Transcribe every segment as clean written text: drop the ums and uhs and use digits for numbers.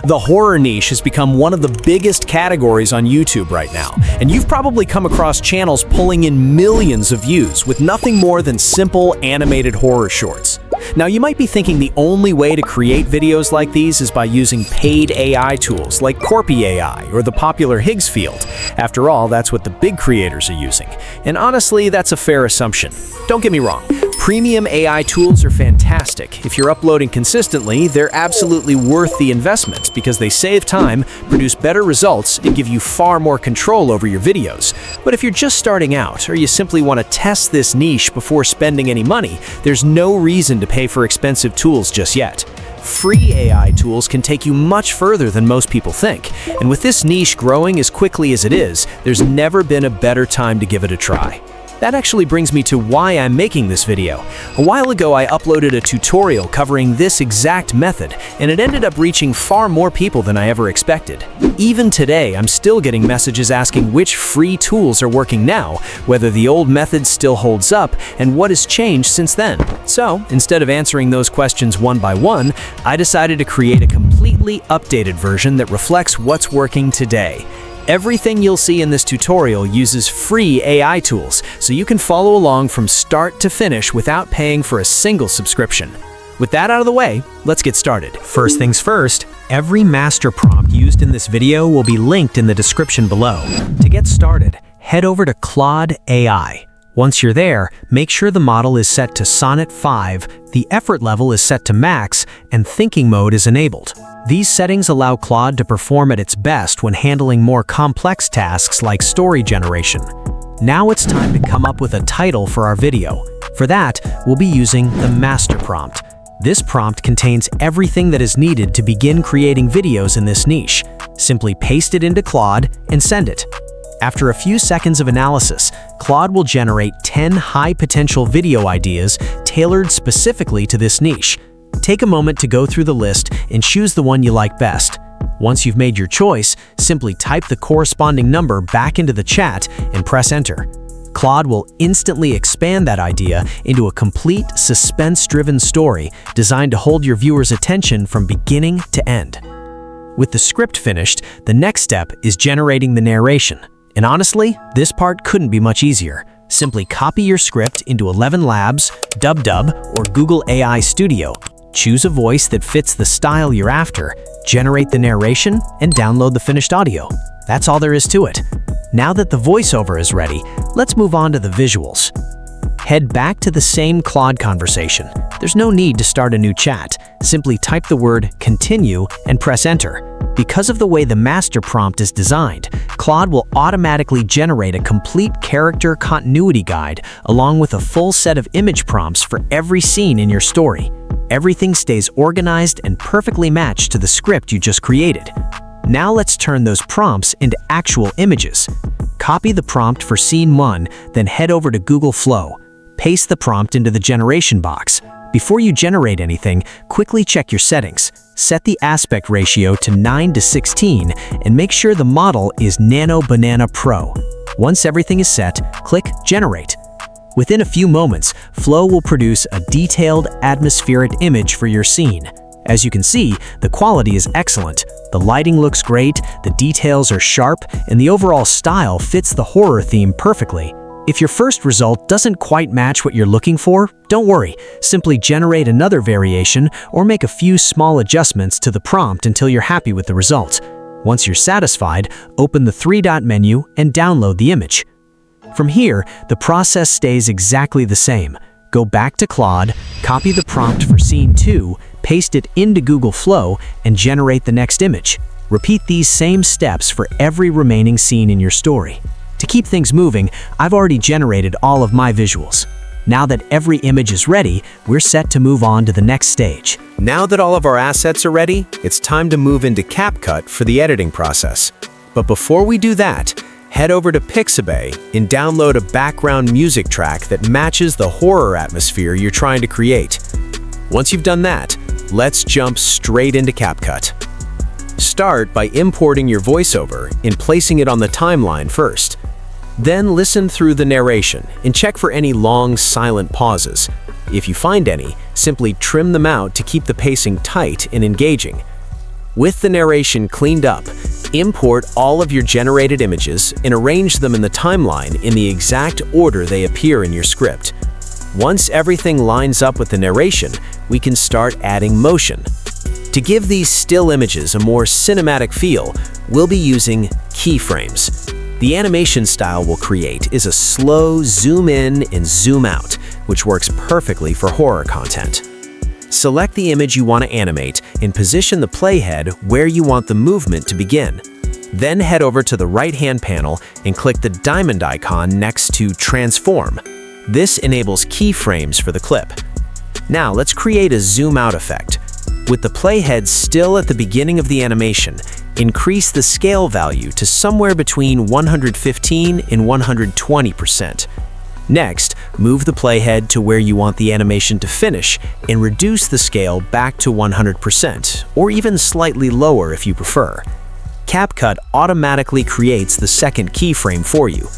The horror niche has become one of the biggest categories on YouTube right now, and you've probably come across channels pulling in millions of views with nothing more than simple animated horror shorts. Now, you might be thinking the only way to create videos like these is by using paid AI tools like Corpy AI or the popular Higgs field. After all, that's what the big creators are using. And honestly, that's a fair assumption. Don't get me wrong. Premium AI tools are fantastic. If you're uploading consistently, they're absolutely worth the investment because they save time, produce better results, and give you far more control over your videos. But if you're just starting out, or you simply want to test this niche before spending any money, there's no reason to pay for expensive tools just yet. Free AI tools can take you much further than most people think, and with this niche growing as quickly as it is, there's never been a better time to give it a try. That actually brings me to why I'm making this video. A while ago, I uploaded a tutorial covering this exact method, and it ended up reaching far more people than I ever expected. Even today, I'm still getting messages asking which free tools are working now, whether the old method still holds up, and what has changed since then. So, instead of answering those questions one by one, I decided to create a completely updated version that reflects what's working today. Everything you'll see in this tutorial uses free AI tools, so you can follow along from start to finish without paying for a single subscription. With that out of the way, let's get started. First things first, every master prompt used in this video will be linked in the description below. To get started, head over to Claude AI. Once you're there, make sure the model is set to Sonnet 5, the effort level is set to max, and thinking mode is enabled. These settings allow Claude to perform at its best when handling more complex tasks like story generation. Now it's time to come up with a title for our video. For that, we'll be using the master prompt. This prompt contains everything that is needed to begin creating videos in this niche. Simply paste it into Claude and send it. After a few seconds of analysis, Claude will generate 10 high-potential video ideas tailored specifically to this niche. Take a moment to go through the list and choose the one you like best. Once you've made your choice, simply type the corresponding number back into the chat and press enter. Claude will instantly expand that idea into a complete suspense-driven story designed to hold your viewers' attention from beginning to end. With the script finished, the next step is generating the narration. And honestly, this part couldn't be much easier. Simply copy your script into 11 Labs, DubDub, or Google AI Studio. Choose a voice that fits the style you're after, generate the narration, and download the finished audio. That's all there is to it. Now that the voiceover is ready, let's move on to the visuals. Head back to the same Claude conversation. There's no need to start a new chat. Simply type the word continue and press enter. Because of the way the master prompt is designed, Claude will automatically generate a complete character continuity guide along with a full set of image prompts for every scene in your story. Everything stays organized and perfectly matched to the script you just created. Now let's turn those prompts into actual images. Copy the prompt for scene 1, then head over to Google Flow. Paste the prompt into the generation box. Before you generate anything, quickly check your settings. Set the aspect ratio to 9:16 and make sure the model is Nano Banana Pro. Once everything is set, click Generate. Within a few moments, Flow will produce a detailed atmospheric image for your scene. As you can see, the quality is excellent. The lighting looks great, the details are sharp, and the overall style fits the horror theme perfectly. If your first result doesn't quite match what you're looking for, don't worry. Simply generate another variation or make a few small adjustments to the prompt until you're happy with the result. Once you're satisfied, open the three-dot menu and download the image. From here, the process stays exactly the same. Go back to Claude, copy the prompt for scene 2, paste it into Google Flow, and generate the next image. Repeat these same steps for every remaining scene in your story. To keep things moving, I've already generated all of my visuals. Now that every image is ready, we're set to move on to the next stage. Now that all of our assets are ready, it's time to move into CapCut for the editing process. But before we do that, head over to Pixabay and download a background music track that matches the horror atmosphere you're trying to create. Once you've done that, let's jump straight into CapCut. Start by importing your voiceover and placing it on the timeline first. Then listen through the narration and check for any long, silent pauses. If you find any, simply trim them out to keep the pacing tight and engaging. With the narration cleaned up, import all of your generated images and arrange them in the timeline in the exact order they appear in your script. Once everything lines up with the narration, we can start adding motion. To give these still images a more cinematic feel, we'll be using keyframes. The animation style we'll create is a slow zoom in and zoom out, which works perfectly for horror content. Select the image you want to animate and position the playhead where you want the movement to begin. Then head over to the right-hand panel and click the diamond icon next to Transform. This enables keyframes for the clip. Now let's create a zoom out effect. With the playhead still at the beginning of the animation, increase the scale value to somewhere between 115 and 120%. Next, move the playhead to where you want the animation to finish and reduce the scale back to 100%, or even slightly lower if you prefer. CapCut automatically creates the second keyframe for you.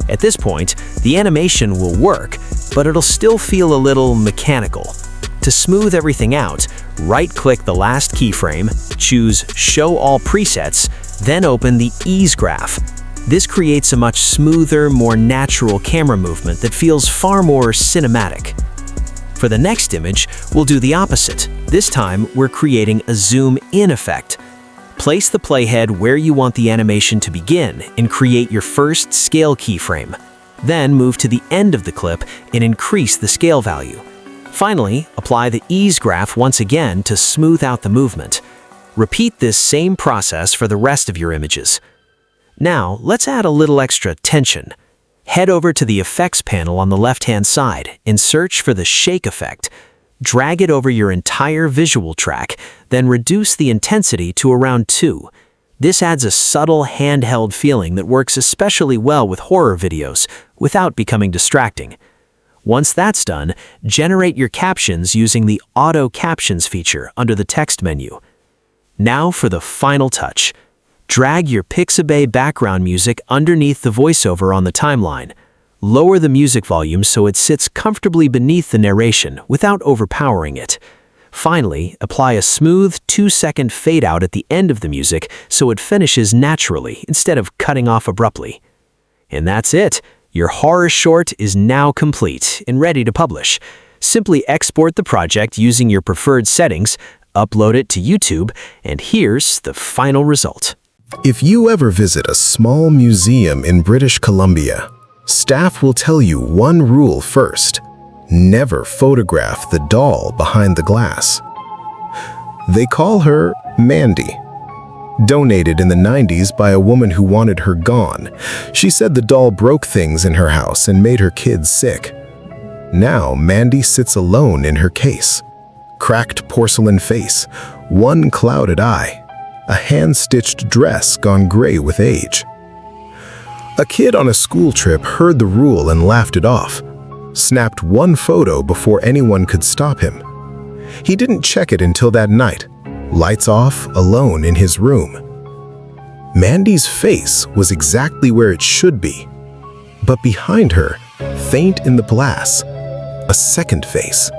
At this point, the animation will work, but it'll still feel a little mechanical. To smooth everything out, right-click the last keyframe, choose Show All Presets, then open the Ease graph. This creates a much smoother, more natural camera movement that feels far more cinematic. For the next image, we'll do the opposite. This time, we're creating a zoom-in effect. Place the playhead where you want the animation to begin and create your first scale keyframe. Then move to the end of the clip and increase the scale value. Finally, apply the ease graph once again to smooth out the movement. Repeat this same process for the rest of your images. Now, let's add a little extra tension. Head over to the Effects panel on the left-hand side and search for the Shake effect. Drag it over your entire visual track, then reduce the intensity to around 2. This adds a subtle handheld feeling that works especially well with horror videos without becoming distracting. Once that's done, generate your captions using the Auto Captions feature under the text menu. Now for the final touch. Drag your Pixabay background music underneath the voiceover on the timeline. Lower the music volume so it sits comfortably beneath the narration without overpowering it. Finally, apply a smooth 2-second fade out at the end of the music so it finishes naturally instead of cutting off abruptly. And that's it. Your horror short is now complete and ready to publish. Simply export the project using your preferred settings, upload it to YouTube, and here's the final result. If you ever visit a small museum in British Columbia, staff will tell you one rule first: never photograph the doll behind the glass. They call her Mandy. Donated in the 90s by a woman who wanted her gone, she said the doll broke things in her house and made her kids sick. Now Mandy sits alone in her case. Cracked porcelain face, one clouded eye, a hand-stitched dress gone gray with age. A kid on a school trip heard the rule and laughed it off, snapped one photo before anyone could stop him. He didn't check it until that night, lights off, alone in his room. Mandy's face was exactly where it should be, but behind her, faint in the glass, a second face.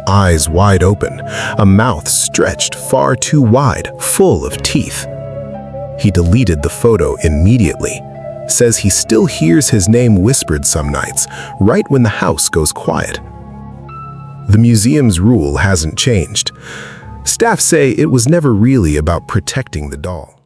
Eyes wide open, a mouth stretched far too wide, full of teeth. He deleted the photo immediately, says he still hears his name whispered some nights, right when the house goes quiet. The museum's rule hasn't changed. Staff say it was never really about protecting the doll.